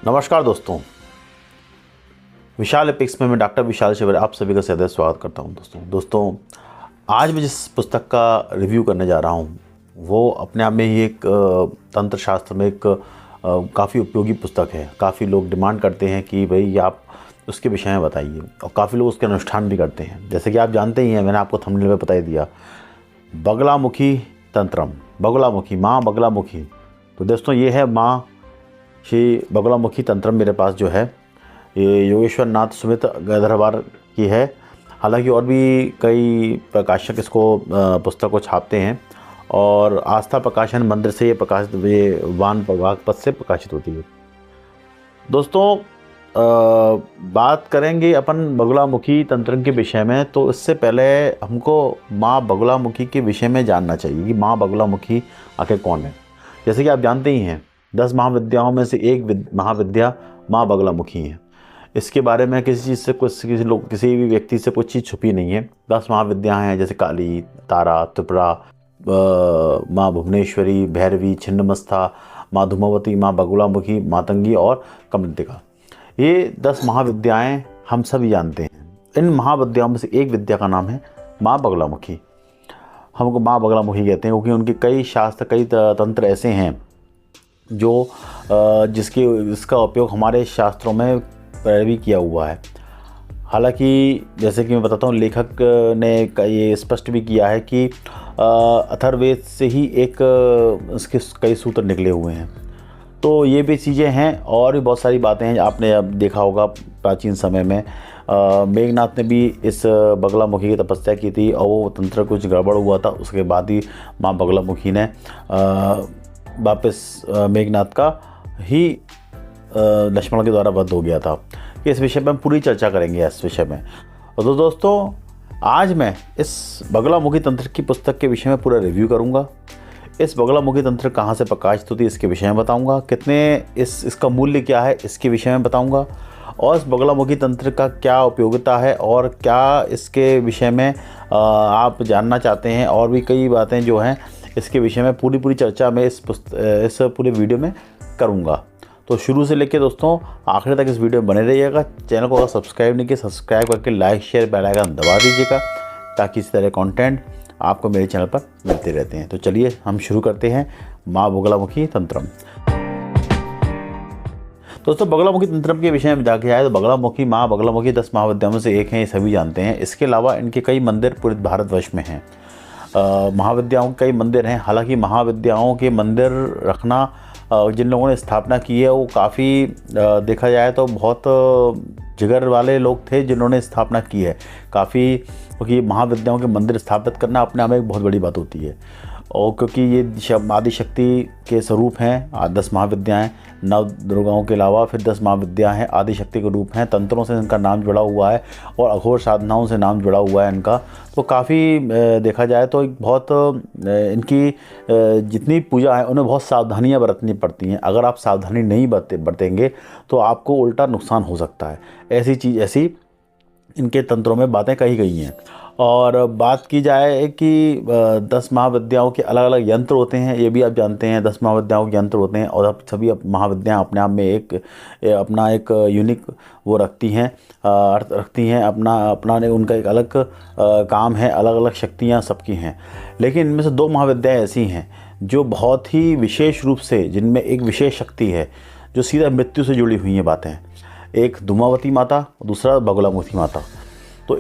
नमस्कार दोस्तों, विशाल एपिक्स में मैं डॉक्टर विशाल शिवर आप सभी का सदैव स्वागत करता हूं। दोस्तों आज मैं जिस पुस्तक का रिव्यू करने जा रहा हूं वो अपने आप में ही एक तंत्र शास्त्र में एक काफ़ी उपयोगी पुस्तक है। काफ़ी लोग डिमांड करते हैं कि भाई आप उसके विषय में बताइए, और काफ़ी लोग उसके अनुष्ठान भी करते हैं। जैसे कि आप जानते ही हैं, मैंने आपको थंबनेल में बता ही दिया, बगलामुखी तंत्रम, बगलामुखी, माँ बगलामुखी। तो दोस्तों ये है माँ श्री बगलामुखी तंत्रम। मेरे पास जो है ये योगेश्वर नाथ सुमित गधरवार की है। हालांकि और भी कई प्रकाशक इसको पुस्तक को छापते हैं, और आस्था प्रकाशन मंदिर से ये वान प्रभाग पद से प्रकाशित होती है। दोस्तों बात करेंगे अपन बगलामुखी तंत्र के विषय में, तो इससे पहले हमको माँ बगलामुखी के विषय में जानना चाहिए कि माँ बगलामुखी आखिर कौन है। जैसे कि आप जानते ही हैं, 10 महाविद्याओं में से एक महाविद्या माँ बगलामुखी है। इसके बारे में किसी चीज़ से किसी भी व्यक्ति से कुछ चीज़ छुपी नहीं है। 10 महाविद्याएँ हैं, जैसे काली, तारा, त्रिपुरा, माँ भुवनेश्वरी, भैरवी, छिन्नमस्ता, माँ धूमावती, माँ बगलामुखी, मातंगी और कमृतिका। ये 10 महाविद्याएँ हम सभी जानते हैं। इन महाविद्याओं में से एक विद्या का नाम है माँ बगलामुखी। हमको माँ बगलामुखी कहते हैं क्योंकि उनके कई शास्त्र, कई तंत्र ऐसे हैं जो इसका उपयोग हमारे शास्त्रों में भी किया हुआ है। हालांकि जैसे कि मैं बताता हूँ, लेखक ने ये स्पष्ट भी किया है कि अथर्ववेद से ही उसके कई सूत्र निकले हुए हैं। तो ये भी चीज़ें हैं, और भी बहुत सारी बातें हैं। आपने अब देखा होगा प्राचीन समय में मेघनाथ ने भी इस बगलामुखी की तपस्या की थी, और वो तंत्र कुछ गड़बड़ हुआ था। उसके बाद ही माँ बगलामुखी ने वापस मेघनाथ का ही लक्ष्मण के द्वारा वध हो गया था। इस विषय में हम पूरी चर्चा करेंगे इस विषय में। तो दोस्तों आज मैं इस बगलामुखी तंत्र की पुस्तक के विषय में पूरा रिव्यू करूंगा। इस बगलामुखी तंत्र कहाँ से प्रकाशित होती है इसके विषय में बताऊंगा। इसका मूल्य क्या है इसके विषय में बताऊंगा, और इस बगलामुखी तंत्र का क्या उपयोगिता है, और क्या इसके विषय में आप जानना चाहते हैं। और भी कई बातें जो हैं इसके विषय में पूरी चर्चा में इस पूरे वीडियो में करूँगा। तो शुरू से लेकर दोस्तों आखिर तक इस वीडियो में बने रहिएगा। चैनल को अगर सब्सक्राइब नहीं किया, सब्सक्राइब करके लाइक शेयर बेल आइकन दबा दीजिएगा, ताकि इस तरह कंटेंट आपको मेरे चैनल पर मिलते रहते हैं। तो चलिए हम शुरू करते हैं माँ बगलामुखी तंत्रम। दोस्तों बगलामुखी तंत्रम के विषय में जाके आए तो बगलामुखी माँ बगलामुखी 10 महाविद्याओं में से एक हैं, ये सभी जानते हैं। इसके अलावा इनके कई मंदिर पूरे भारतवर्ष में हैं। महाविद्याओं के कई मंदिर हैं। हालांकि महाविद्याओं के मंदिर रखना जिन लोगों ने स्थापना की है वो काफ़ी देखा जाए तो बहुत जिगर वाले लोग थे जिन्होंने स्थापना की है काफ़ी, क्योंकि महाविद्याओं के मंदिर स्थापित करना अपने आप में एक बहुत बड़ी बात होती है। और क्योंकि ये आदिशक्ति के स्वरूप हैं 10 महाविद्याएँ, 9 दुर्गाओं के अलावा फिर 10 महाविद्या हैं, आदिशक्ति के रूप हैं। तंत्रों से इनका नाम जुड़ा हुआ है और अघोर साधनाओं से नाम जुड़ा हुआ है इनका। तो काफ़ी देखा जाए तो एक बहुत इनकी जितनी पूजा है उन्हें बहुत सावधानियां बरतनी पड़ती हैं। अगर आप सावधानी नहीं बरतेंगे तो आपको उल्टा नुकसान हो सकता है। ऐसी इनके तंत्रों में बातें कही गई हैं। और बात की जाए कि 10 महाविद्याओं के अलग अलग यंत्र होते हैं, ये भी आप जानते हैं। 10 महाविद्याओं के यंत्र होते हैं, और अब सभी महाविद्याएँ अपने आप में अपना एक यूनिक वो रखती हैं, अर्थ रखती हैं। अपना उनका एक अलग काम है, अलग अलग शक्तियाँ सबकी हैं। लेकिन इनमें से 2 महाविद्याएँ ऐसी हैं जो बहुत ही विशेष रूप से, जिनमें एक विशेष शक्ति है जो सीधा मृत्यु से जुड़ी हुई हैं बातें। एक धूमावती माता, दूसरा बगलामुखी माता। तो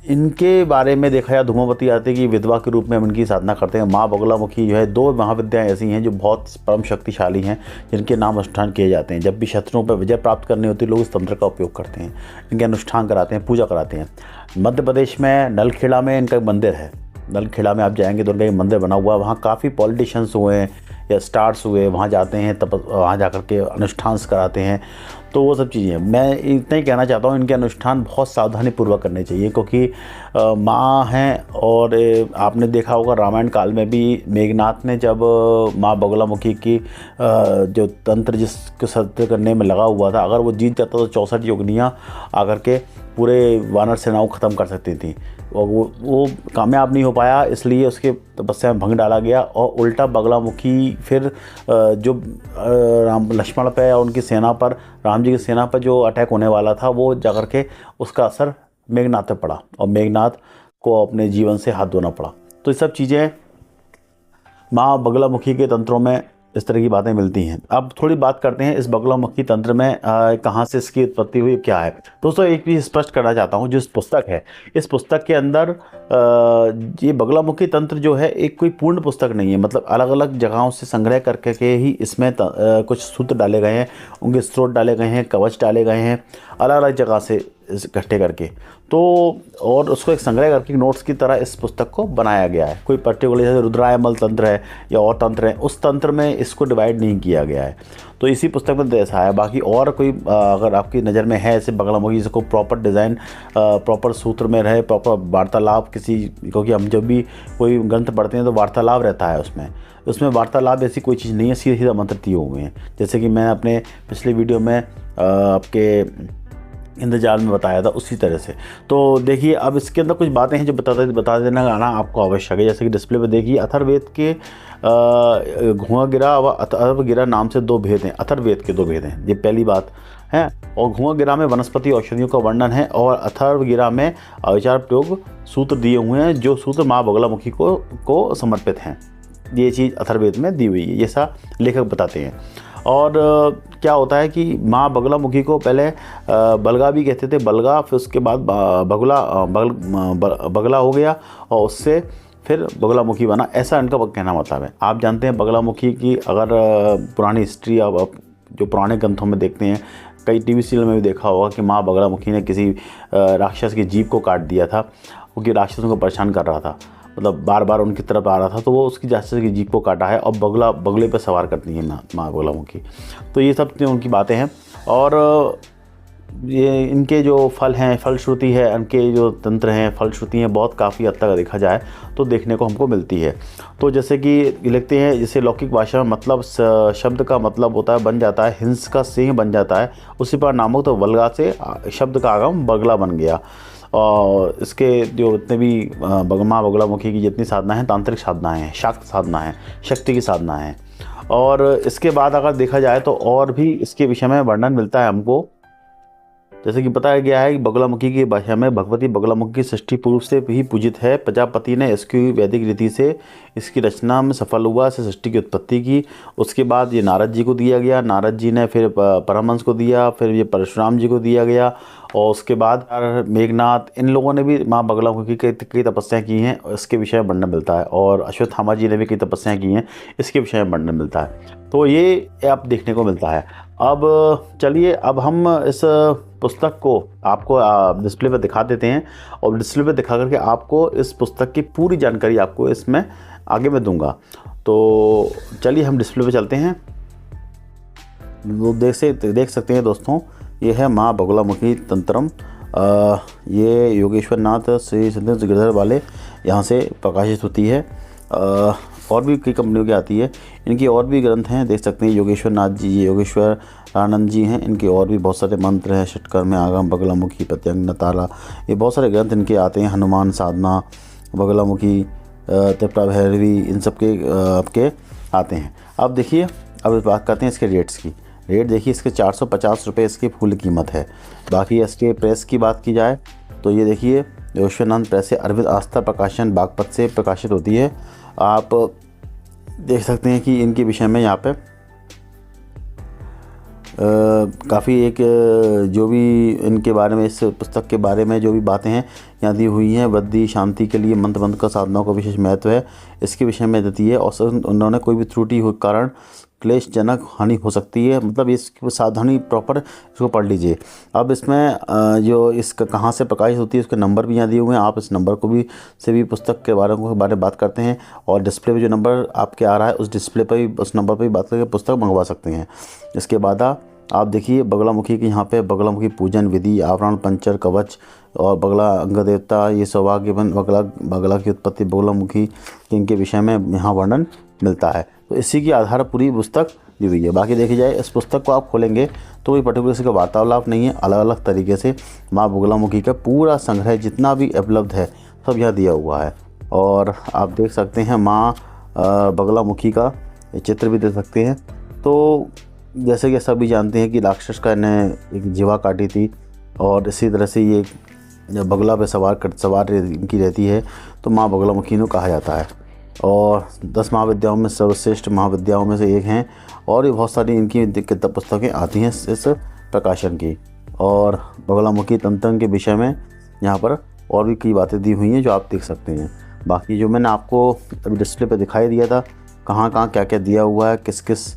इनके बारे में देखा जाए, धूमावती आते की विधवा के रूप में हम इनकी साधना करते हैं। माँ बगलामुखी जो है 2 महाविद्याएँ ऐसी हैं जो बहुत परम शक्तिशाली हैं, जिनके नाम अनुष्ठान किए जाते हैं। जब भी शत्रुओं पर विजय प्राप्त करनी होती है लोग इस तंत्र का उपयोग करते हैं, इनके अनुष्ठान कराते हैं, पूजा कराते हैं। मध्य प्रदेश में नलखेड़ा में इनका एक मंदिर है। नलखेड़ा में आप जाएंगे तो उनका एक मंदिर बना हुआ है। वहाँ काफ़ी पॉलिटिशियंस हुए हैं या स्टार्स हुए, वहाँ जाते हैं, तब वहाँ जा कर के अनुष्ठान कराते हैं। तो वो सब चीज़ें मैं इतना ही कहना चाहता हूँ, इनके अनुष्ठान बहुत सावधानीपूर्वक करने चाहिए, क्योंकि माँ हैं। और आपने देखा होगा रामायण काल में भी मेघनाथ ने जब माँ बगलामुखी की जो तंत्र जिसके सत्य करने में लगा हुआ था, अगर वो जीत जाता तो 64 योगिनियाँ आकर के पूरे वानर सेनाओं को ख़त्म कर सकती थी, और वो कामयाब नहीं हो पाया, इसलिए उसके तपस्या में भंग डाला गया और उल्टा बगलामुखी फिर जो राम लक्ष्मण पे और उनकी सेना पर, राम जी की सेना पर जो अटैक होने वाला था, वो जाकर के उसका असर मेघनाथ पे पड़ा और मेघनाथ को अपने जीवन से हाथ धोना पड़ा। तो ये सब चीज़ें माँ बगलामुखी के तंत्रों में इस तरह की बातें मिलती हैं। अब थोड़ी बात करते हैं इस बगलामुखी तंत्र में कहाँ से इसकी उत्पत्ति हुई, क्या है। दोस्तों एक चीज़ स्पष्ट करना चाहता हूँ, जो इस पुस्तक है, इस पुस्तक के अंदर ये बगलामुखी तंत्र जो है एक कोई पूर्ण पुस्तक नहीं है। मतलब अलग अलग जगहों से संग्रह करके के ही इसमें कुछ सूत्र डाले गए हैं, उनके स्रोत डाले गए हैं, कवच डाले गए हैं अलग अलग जगह से इकट्ठे करके, तो और उसको एक संग्रह करके नोट्स की तरह इस पुस्तक को बनाया गया है। कोई पर्टिकुलर जैसे रुद्रायमल तंत्र है या और तंत्र है, उस तंत्र में इसको डिवाइड नहीं किया गया है, तो इसी पुस्तक में ऐसा है। बाकी और कोई अगर आपकी नज़र में है ऐसे बगलामुखी जिसको प्रॉपर डिज़ाइन, प्रॉपर सूत्र में रहे, प्रॉपर वार्तालाप किसी, क्योंकि हम जब भी कोई ग्रंथ पढ़ते हैं तो वार्तालाप रहता है उसमें वार्तालाप ऐसी कोई चीज़ नहीं है, सीधा सीधा मंत्र दिए हुए हैं। जैसे कि मैं अपने पिछले वीडियो में आपके इंद्रजाल में बताया था, उसी तरह से। तो देखिए अब इसके अंदर कुछ बातें हैं जो बता देना आना आपको आवश्यक है। जैसे कि डिस्प्ले पे देखिए, अथर्ववेद के घुआगिरा व अथर्वगिरा नाम से 2 भेद हैं। अथर्ववेद के 2 भेद हैं, ये पहली बात है। और घुआगिरा में वनस्पति औषधियों का वर्णन है और अथर्वगिरा में अविचार प्रयोग सूत्र दिए हुए हैं, जो सूत्र माँ बगलामुखी को समर्पित हैं। ये चीज़ अथर्ववेद में दी हुई है, ये सा लेखक बताते हैं। और क्या होता है कि माँ बगलामुखी को पहले बलगा भी कहते थे, बलगा, फिर उसके बाद बगला हो गया और उससे फिर बगलामुखी बना, ऐसा इनका कहना मतलब है। आप जानते हैं बगलामुखी की अगर पुरानी हिस्ट्री अब जो पुराने ग्रंथों में देखते हैं, कई टीवी सीरियल में भी देखा होगा कि माँ बगलामुखी ने किसी राक्षस की जीभ को काट दिया था, क्योंकि राक्षसों को परेशान कर रहा था, मतलब बार बार उनकी तरफ आ रहा था, तो वो उसकी राक्षस की जीभ को काटा है और बगले पर सवार करती है माँ बगलामुखी। तो ये सब उनकी बातें हैं। और ये इनके जो फल हैं, फलश्रुति है, इनके जो तंत्र हैं, फलश्रुति हैं, बहुत काफ़ी हद तक देखा जाए तो देखने को हमको मिलती है। तो जैसे कि लिखते हैं, जैसे लौकिक भाषा में मतलब शब्द का मतलब होता है, बन जाता है, हिंस का सिंह बन जाता है, उसी पर नामक, तो बलगा से शब्द का आगम बगला बन गया। और इसके जो जितने भी माँ बगलामुखी की जितनी साधना है, तांत्रिक साधनाएँ हैं, शाक्त साधना है, शक्ति की साधना है। और इसके बाद अगर देखा जाए तो और भी इसके विषय में वर्णन मिलता है हमको। जैसे कि बताया गया है कि बगलामुखी की भाषा में भगवती बगलामुखी की सृष्टि पूर्व से ही पूजित है। प्रजापति ने इसकी वैदिक रीति से इसकी रचना में सफल हुआ, से सृष्टि की उत्पत्ति की। उसके बाद ये नारद जी को दिया गया, नारद जी ने फिर परमहंस को दिया, फिर ये परशुराम जी को दिया गया, और उसके बाद मेघनाथ, इन लोगों ने भी माँ बगलामुखी की कई तपस्याएँ की हैं, इसके विषय में वर्णन मिलता है। और अश्वत्थामा जी ने भी कई तपस्याएँ की हैं, इसके विषय में वर्णन मिलता है। तो ये आप देखने को मिलता है। अब चलिए, अब हम इस पुस्तक को आपको डिस्प्ले पर दिखा देते हैं, और डिस्प्ले पर दिखा करके आपको इस पुस्तक की पूरी जानकारी आपको इसमें आगे मैं दूंगा। तो चलिए हम डिस्प्ले पर चलते हैं। वो देख सकते हैं दोस्तों, ये है माँ बगलामुखी तंत्रम। ये योगेश्वर नाथ श्री सिद्धेश्वर गिरधर वाले यहाँ से प्रकाशित होती है। और भी कई कंपनियों की आती है, इनकी और भी ग्रंथ हैं, देख सकते हैं। योगेश्वर नाथ जी, योगेश्वर आनंद जी हैं, इनके और भी बहुत सारे मंत्र हैं, षटकर में आगम, बगलामुखी, प्रत्यंग, नताला, ये बहुत सारे ग्रंथ इनके आते हैं। हनुमान साधना, बगलामुखी, त्रिपुरा भैरवी, इन सब के आपके आते हैं। अब देखिए, अब बात करते हैं इसके रेट्स की। रेट देखिए, इसके 450 रुपये इसकी फुल कीमत है। बाकी इसके प्रेस की बात की जाए तो ये देखिए, योगेश्वरानंद प्रेस से अरविंद आस्था प्रकाशन बागपत से प्रकाशित होती है। आप देख सकते हैं कि इनके विषय में यहाँ पे काफ़ी एक जो भी इनके बारे में, इस पुस्तक के बारे में जो भी बातें हैं यहाँ दी हुई हैं। बुद्धि शांति के लिए मंत्र का साधनाओं का विशेष महत्व है, इसके विषय में देती है। और उन्होंने कोई भी त्रुटि हो कारण क्लेशजनक हानि हो सकती है, मतलब इसकी सावधानी प्रॉपर इसको पढ़ लीजिए। अब इसमें जो इसका कहाँ से प्रकाशित होती है उसके नंबर भी यहाँ दिए हुए हैं। आप इस नंबर को भी से भी पुस्तक के बारे में बात करते हैं, और डिस्प्ले पे जो नंबर आपके आ रहा है उस डिस्प्ले पर भी, उस नंबर पर भी बात करके पुस्तक मंगवा सकते हैं। इसके बाद आप देखिए, बगलामुखी की यहाँ पे बगलामुखी पूजन विधि, आवरण, पंचर, कवच और बगला अंग देवता, ये सौभाग्यवन बगला की उत्पत्ति, बगलामुखी इनके विषय में यहाँ वर्णन मिलता है। तो इसी के आधार पर पूरी पुस्तक दी हुई है। बाकी देखी जाए इस पुस्तक को आप खोलेंगे तो कोई पर्टिकुलर इसका वार्तालाप नहीं है, अलग अलग तरीके से माँ बगलामुखी का पूरा संग्रह जितना भी उपलब्ध है सब यहाँ दिया हुआ है। और आप देख सकते हैं माँ बगलामुखी का चित्र भी देख सकते हैं। तो जैसे कि सभी जानते हैं कि राक्षस का इन्हें एक जीवा काटी थी और इसी तरह से ये बगला पे सवार इनकी रहती है, तो माँ बगलामुखी को कहा जाता है। और 10 महाविद्याओं में सर्वश्रेष्ठ महाविद्याओं में से एक हैं और भी बहुत सारी इनकी किताब पुस्तकें आती हैं इस प्रकाशन की। और बगलामुखी तंत्र के विषय में यहाँ पर और भी कई बातें दी हुई हैं जो आप देख सकते हैं। बाकी जो मैंने आपको अभी डिस्प्ले पे दिखाई दिया था कहाँ कहाँ क्या क्या दिया हुआ है, किस किस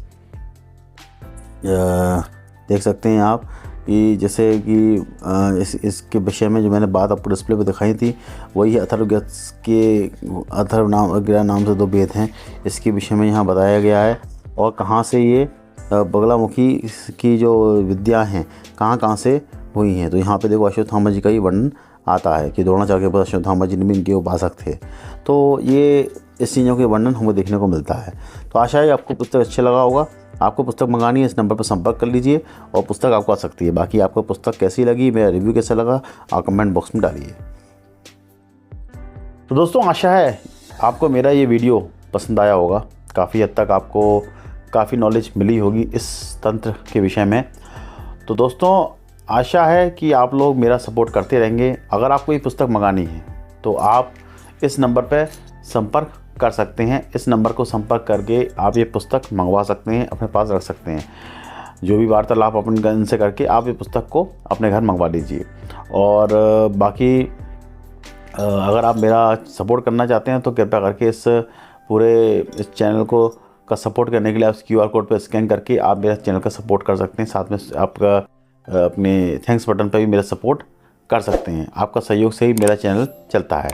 देख सकते हैं आप कि जैसे कि इसके विषय में जो मैंने बात आपको डिस्प्ले पे दिखाई थी वही अथर्वग्रह नाम से 2 वेद हैं, इसके विषय में यहाँ बताया गया है। और कहाँ से ये बगलामुखी की जो विद्या हैं कहाँ कहाँ से हुई हैं। तो यहाँ पे देखो अश्वत्थामा जी का ही वर्णन आता है कि द्रोणाचार्य के बाद अश्वत्थामा जी ने भी इनके उपासक थे। तो ये इस चीज़ों के वर्णन हमें देखने को मिलता है। तो आशा है आपको पुस्तक अच्छा लगा होगा। आपको पुस्तक मंगानी है इस नंबर पर संपर्क कर लीजिए और पुस्तक आपको आ सकती है। बाकी आपको पुस्तक कैसी लगी, मेरा रिव्यू कैसा लगा, आप कमेंट बॉक्स में डालिए। तो दोस्तों आशा है आपको मेरा ये वीडियो पसंद आया होगा। काफ़ी हद तक आपको काफ़ी नॉलेज मिली होगी इस तंत्र के विषय में। तो दोस्तों आशा है कि आप लोग मेरा सपोर्ट करते रहेंगे। अगर आपको ये पुस्तक मंगानी है तो आप इस नंबर पर संपर्क कर सकते हैं। इस नंबर को संपर्क करके आप ये पुस्तक मंगवा सकते हैं, अपने पास रख सकते हैं। जो भी वार्तालाप अपन इनसे करके आप ये पुस्तक को अपने घर मंगवा लीजिए। और बाकी अगर आप मेरा सपोर्ट करना चाहते हैं तो कृपया करके इस चैनल को का सपोर्ट करने के लिए आप QR कोड पर स्कैन करके आप मेरा चैनल का सपोर्ट कर सकते हैं। साथ में आपका अपने थैंक्स बटन पर भी मेरा सपोर्ट कर सकते हैं। आपका सहयोग से ही मेरा चैनल चलता है।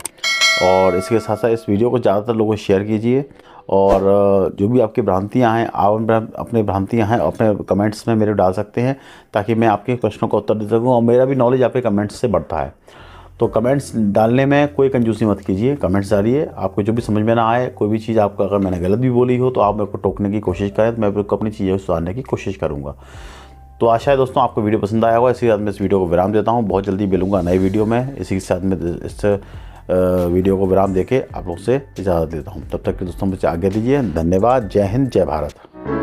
और इसके साथ साथ इस वीडियो को ज़्यादातर लोगों को शेयर कीजिए। और जो भी आपकी भ्रांतियाँ हैं आप अपने भ्रांतियाँ हैं अपने कमेंट्स में मेरे डाल सकते हैं ताकि मैं आपके प्रश्नों का उत्तर दे सकूँ। और मेरा भी नॉलेज आपके कमेंट्स से बढ़ता है। तो कमेंट्स डालने में कोई कंजूसी मत कीजिए, कमेंट्स डालिए। आपको जो भी समझ में ना आए, कोई भी चीज़ आपको अगर मैंने गलत भी बोली हो तो आप मेरे को टोकने की कोशिश करें, तो मैं आपको अपनी चीज़ें सुधारने की कोशिश करूँगा। तो आशा है दोस्तों आपको वीडियो पसंद आया होगा। इसी के साथ मैं इस वीडियो को विराम देता हूँ। बहुत जल्दी मिलूँगा नई वीडियो में। इसी के साथ मैं इस वीडियो को विराम देके आप लोग से इजाज़त देता हूँ। तब तक के दोस्तों मुझे आज्ञा दीजिए। धन्यवाद। जय हिंद, जय भारत।